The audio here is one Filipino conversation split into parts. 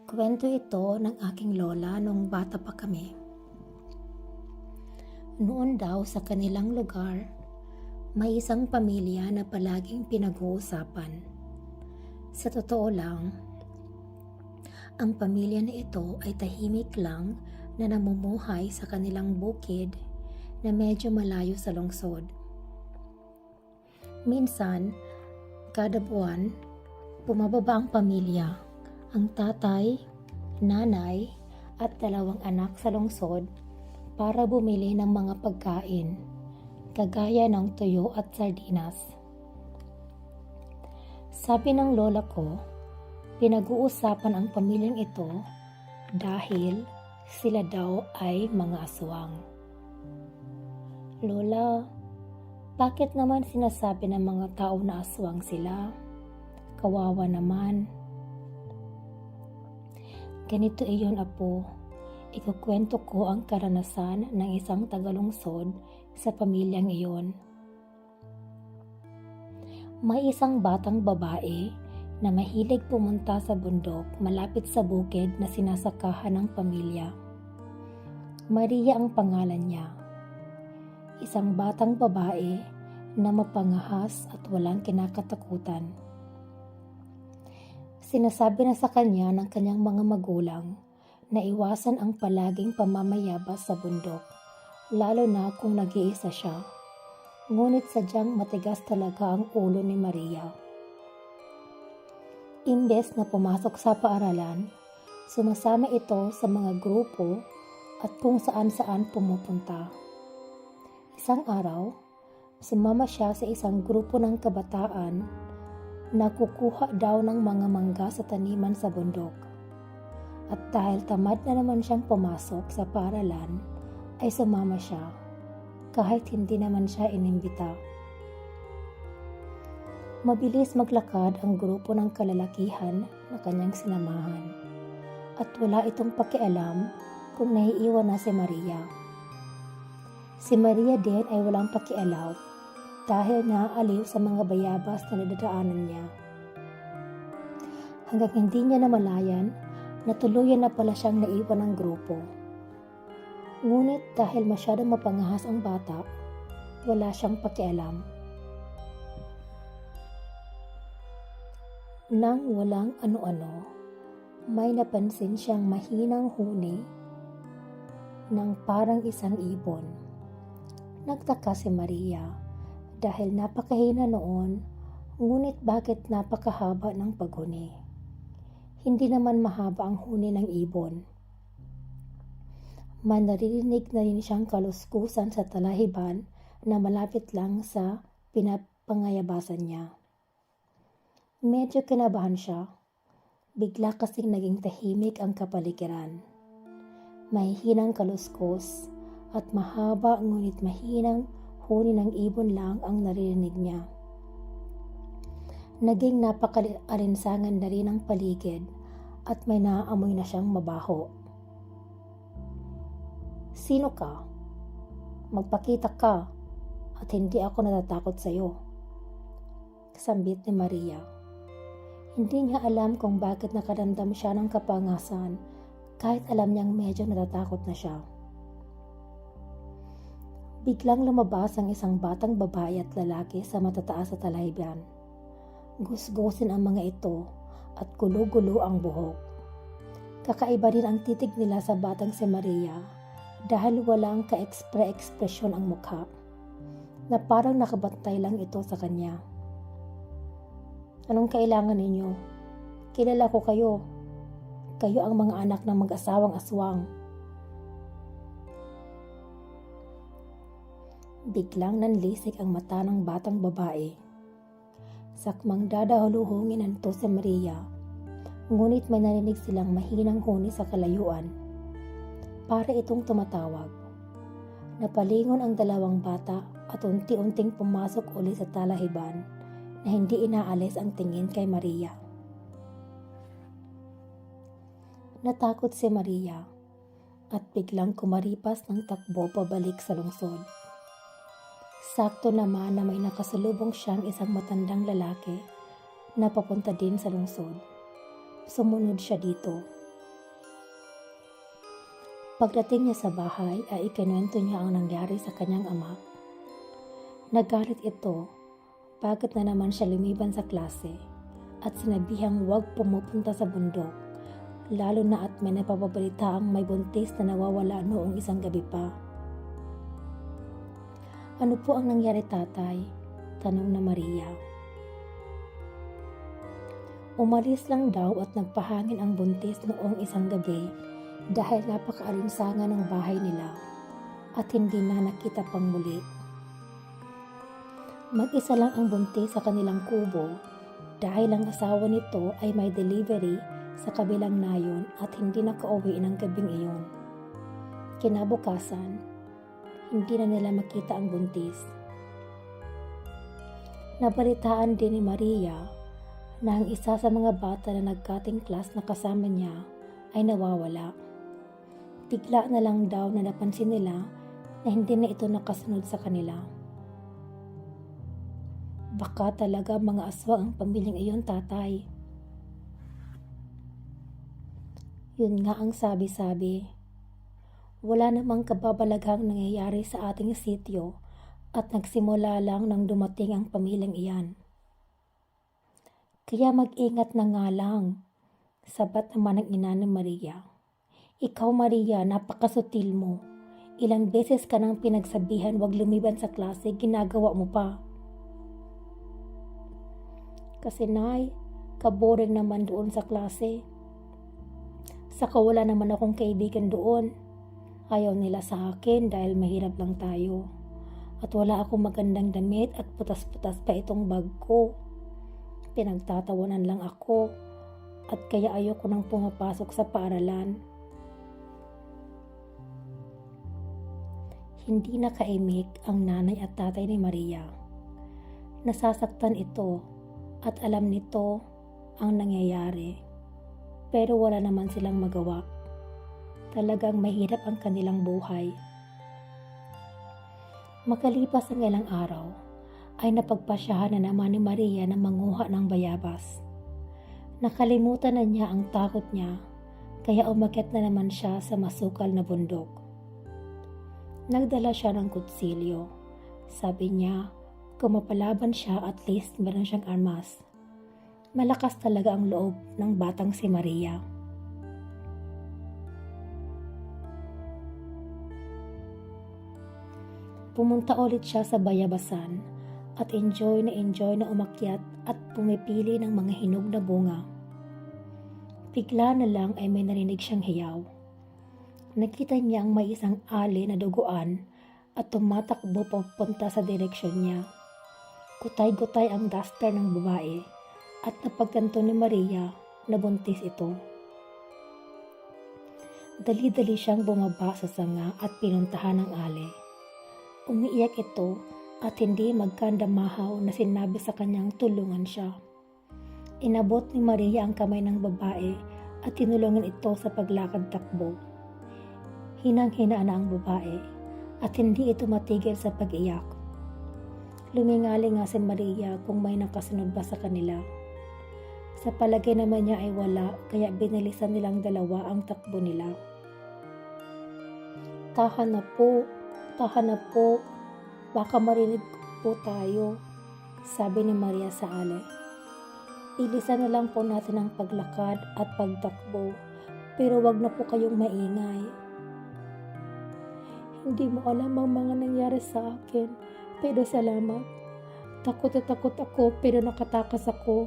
Kwento ito ng aking lola nung bata pa kami. Noon daw sa kanilang lugar, may isang pamilya na palaging pinag-uusapan. Sa totoo lang, ang pamilya na ito ay tahimik lang na namumuhay sa kanilang bukid na medyo malayo sa lungsod. Minsan, kada buwan, bumababa ang pamilya, ang tatay, nanay at 2 anak sa lungsod para bumili ng mga pagkain, kagaya ng tuyo at sardinas. Sabi ng lola ko, pinag-uusapan ang pamilyang ito dahil sila daw ay mga aswang. Lola, bakit naman sinasabi ng mga tao na aswang sila? Kawawa naman. Ganito iyon, apo. Ikukwento ko ang karanasan ng isang tagalungsod sa pamilyang iyon. May isang batang babae na mahilig pumunta sa bundok malapit sa bukid na sinasakahan ng pamilya. Maria ang pangalan niya. Isang batang babae na mapangahas at walang kinakatakutan. Sinasabi na sa kanya ng kanyang mga magulang na iwasan ang palaging pamamayabas sa bundok, lalo na kung nag-iisa siya. Ngunit sadyang matigas talaga ang ulo ni Maria. Imbes na pumasok sa paaralan, sumasama ito sa mga grupo at kung saan-saan pumupunta. Isang araw, sumama siya sa isang grupo ng kabataan na kukuha daw ng mga mangga sa taniman sa bundok. At dahil tamad na naman siyang pumasok sa paaralan, ay sumama siya kahit hindi naman siya inimbita. Mabilis maglakad ang grupo ng kalalakihan na kanyang sinamahan at wala itong pakialam kung naiiwan na si Maria. Si Maria din ay walang pakialam dahil naaaliw sa mga bayabas na nadadaanan niya. Hanggang hindi niya namalayan na tuluyan na pala siyang naiwan ng grupo. Ngunit dahil masyadong mapangahas ang bata, wala siyang pakialam. Nang walang ano-ano, may napansin siyang mahinang huni ng parang isang ibon. Nagtaka si Maria dahil napakahina noon, ngunit bakit napakahaba ng paghuni? Hindi naman mahaba ang huni ng ibon. May naririnig na rin siyang kaluskusan sa talahiban na malapit lang sa pinapangayabasan niya. Medyo kinabahan siya. Bigla kasing naging tahimik ang kapaligiran. May hinang kaluskos at mahaba ngunit mahinang huni ng ibon lang ang naririnig niya. Naging napaka-alinsangan na rin ang paligid at may naaamoy na siyang mabaho. Sino ka? Magpakita ka at hindi ako natatakot sa iyo. Sambit ni Maria. Hindi niya alam kung bakit nakaramdam siya ng kapangasan kahit alam niyang medyo natatakot na siya. Biglang lumabas ang isang batang babae at lalaki sa matataas sa talahiban. Gusgusin ang mga ito at gulo-gulo ang buhok. Kakaiba din ang titig nila sa batang si Maria dahil walang ka-ekspresyon ang mukha, na parang nakabantay lang ito sa kanya. Anong kailangan ninyo? Kilala ko kayo. Kayo ang mga anak ng mag-asawang aswang. Biglang nanlisik ang mata ng batang babae. Sakmang dadahuluhungin nito si Maria, ngunit may narinig silang mahinang huni sa kalayuan. Para itong tumatawag. Napalingon ang 2 bata at unti-unting pumasok uli sa talahiban na hindi inaalis ang tingin kay Maria. Natakot si Maria at biglang kumaripas ng takbo pabalik sa lungsod. Sakto naman na may nakasalubong siyang isang matandang lalaki na papunta din sa lungsod. Sumunod siya dito. Pagdating niya sa bahay ay ikinuwento niya ang nangyari sa kanyang ama. Nagalit ito, bakit na naman siya lumiban sa klase at sinabihang huwag pumupunta sa bundok, lalo na at may napapabalita ang may buntis na nawawala noong isang gabi pa. Ano po ang nangyari, tatay? Tanong na Maria. Umalis lang daw at nagpahangin ang buntis noong isang gabi dahil napakaalinsangan ng bahay nila at hindi na nakita pang muli. Mag-isa lang ang buntis sa kanilang kubo dahil ang asawa nito ay may delivery sa kabilang nayon at hindi nakauwi ng gabing iyon. Kinabukasan, hindi na nila makita ang buntis. Nabalitaan din ni Maria na ang isa sa mga bata na nagkating class na kasama niya ay nawawala. Bigla na lang daw na napansin nila na hindi na ito nakasunod sa kanila. Baka talaga mga aswang ang pamilyang iyon, tatay. Yun nga ang sabi-sabi. Wala namang kababalaghang nangyayari sa ating sityo at nagsimula lang nang dumating ang pamilyang iyan. Kaya mag-ingat na nga lang, sabat naman ang ina ni Maria. Ikaw, Maria, napakasutil mo. Ilang beses ka nang pinagsabihan wag lumiban sa klase, ginagawa mo pa. Kasi nay, kaboring naman doon sa klase. Saka wala naman akong kaibigan doon. Ayaw nila sa akin dahil mahirap lang tayo. At wala akong magandang damit at putas-putas pa itong bag ko. Pinagtatawanan lang ako at kaya ayoko nang pumapasok sa paaralan. Hindi nakaimik ang nanay at tatay ni Maria. Nasasaktan ito at alam nito ang nangyayari. Pero wala naman silang magawa. Talagang mahirap ang kanilang buhay. Makalipas ang ilang araw, ay napagpasyahan na naman ni Maria na manguha ng bayabas. Nakalimutan na niya ang takot niya, kaya umakyat na naman siya sa masukal na bundok. Nagdala siya ng kutsilyo. Sabi niya, kung mapalaban siya at least meron siyang armas. Malakas talaga ang loob ng batang si Maria. Pumunta ulit siya sa bayabasan at enjoy na umakyat at pumipili ng mga hinog na bunga. Bigla na lang ay may narinig siyang hiyaw. Nakita niya ang may isang ali na duguan at tumatakbo papunta sa direksyon niya. Gutay-gutay ang duster ng babae at napagtanto ni Maria na buntis ito. Dali-dali siyang bumaba sa sanga at pinuntahan ng ali. Umiiyak ito at hindi magkandamahaw na sinabi sa kanyang tulungan siya. Inabot ni Maria ang kamay ng babae at tinulungan ito sa paglakad takbo. Hinang-hina na ang babae at hindi ito matigil sa pag-iyak. Lumingali nga si Maria kung may nakasunod ba sa kanila. Sa palagay naman niya ay wala, kaya binilisan nilang dalawa ang takbo nila. Tahan na po, baka marinig po tayo, sabi ni Maria sa ali. Ilisan na lang po natin ang paglakad at pagtakbo, pero wag na po kayong maingay. Hindi mo alam ang mga nangyari sa akin, pero salamat. Takot na takot ako, pero nakatakas ako.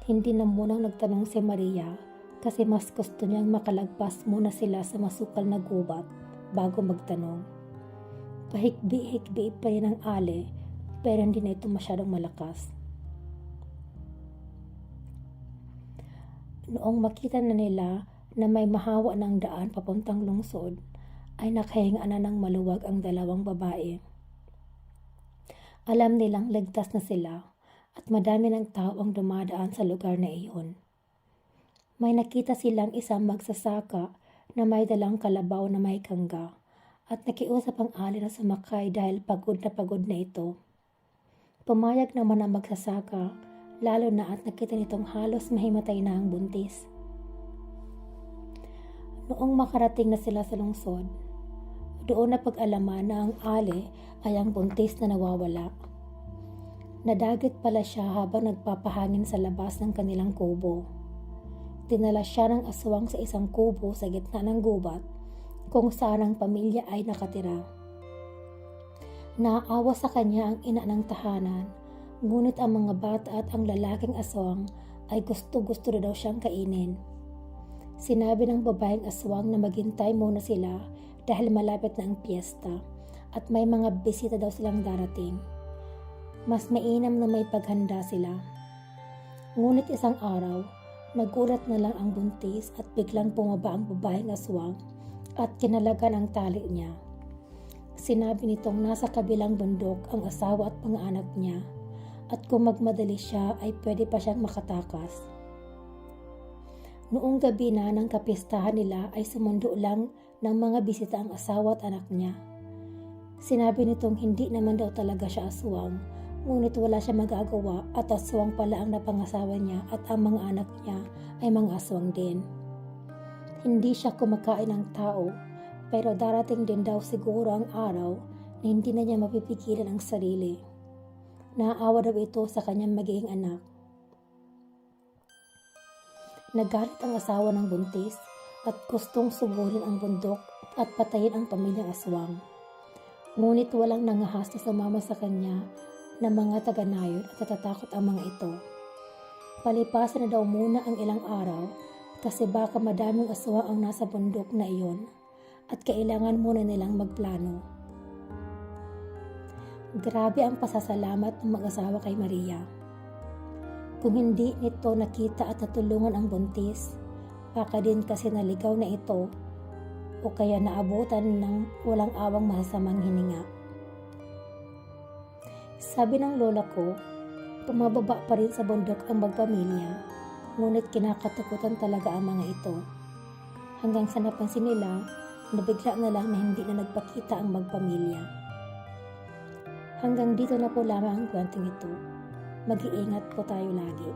Hindi na munang nagtanong si Maria kasi mas gusto niyang makalagpas muna sila sa masukal na gubat bago magtanong. Pahikbi-hikbi pa yan ang ali, pero hindi na ito masyadong malakas. Noong makita na nila na may mahawa ng daan papuntang lungsod, ay nakahinga na ng maluwag ang dalawang babae. Alam nilang ligtas na sila at madami ng tao ang dumadaan sa lugar na iyon. May nakita silang isang magsasaka na may dalang kalabaw na may kangga at nakiusap ang ali na sumakay dahil pagod na ito. Pumayag naman ang magsasaka, lalo na at nakita nitong halos mahimatay na ang buntis. Noong makarating na sila sa lungsod, doon na pag-alaman na ang Ale ay ang buntis na nawawala. Nadagit pala siya habang nagpapahangin sa labas ng kanilang kubo. Dinala siya ng aswang sa isang kubo sa gitna ng gubat kung saan ang pamilya ay nakatira. Naaawa sa kanya ang ina ng tahanan, ngunit ang mga bata at ang lalaking aswang ay gusto-gusto na daw siyang kainin. Sinabi ng babaeng aswang na maghintay muna sila dahil malapit na ang piyesta at may mga bisita daw silang darating. Mas mainam na may paghanda sila. Ngunit isang araw, nagulat na lang ang buntis at biglang bumaba ang babaeng aswang at kinalagan ang tali niya. Sinabi nitong nasa kabilang bundok ang asawa at mga anak niya at kung magmadali siya ay pwede pa siyang makatakas. Noong gabi na ng kapistahan nila ay sumundo lang ng mga bisita ang asawa at anak niya. Sinabi nitong hindi naman daw talaga siya aswang, ngunit wala siya magagawa at aswang pala ang napangasawa niya at ang mga anak niya ay mga aswang din. Hindi siya kumakain ng tao, pero darating din daw siguro ang araw na hindi na niya mapipigilan ang sarili. Naaawa daw ito sa kanyang magiging anak. Nagalit ang asawa ng buntis at gustong sugurin ang bundok at patayin ang pamilyang aswang. Ngunit walang nangahas na sumama sa kanya na mga taga-nayon at natatakot ang mga ito. Palipasan na daw muna ang ilang araw kasi baka madaming aswang ang nasa bundok na iyon at kailangan muna nilang magplano. Grabe ang pasasalamat ng mag-asawa kay Maria. Kung hindi nito nakita at natulungan ang buntis, baka din kasi naligaw na ito o kaya naabutan ng walang awang masasamang hininga. Sabi ng lola ko, pumababa pa rin sa bundok ang magpamilya, ngunit kinakatakutan talaga ang mga ito. Hanggang sa napansin nila, nabigla na lang na hindi na nagpakita ang magpamilya. Hanggang dito na po lamang ang kwentong ito. Mag-iingat po tayo lagi.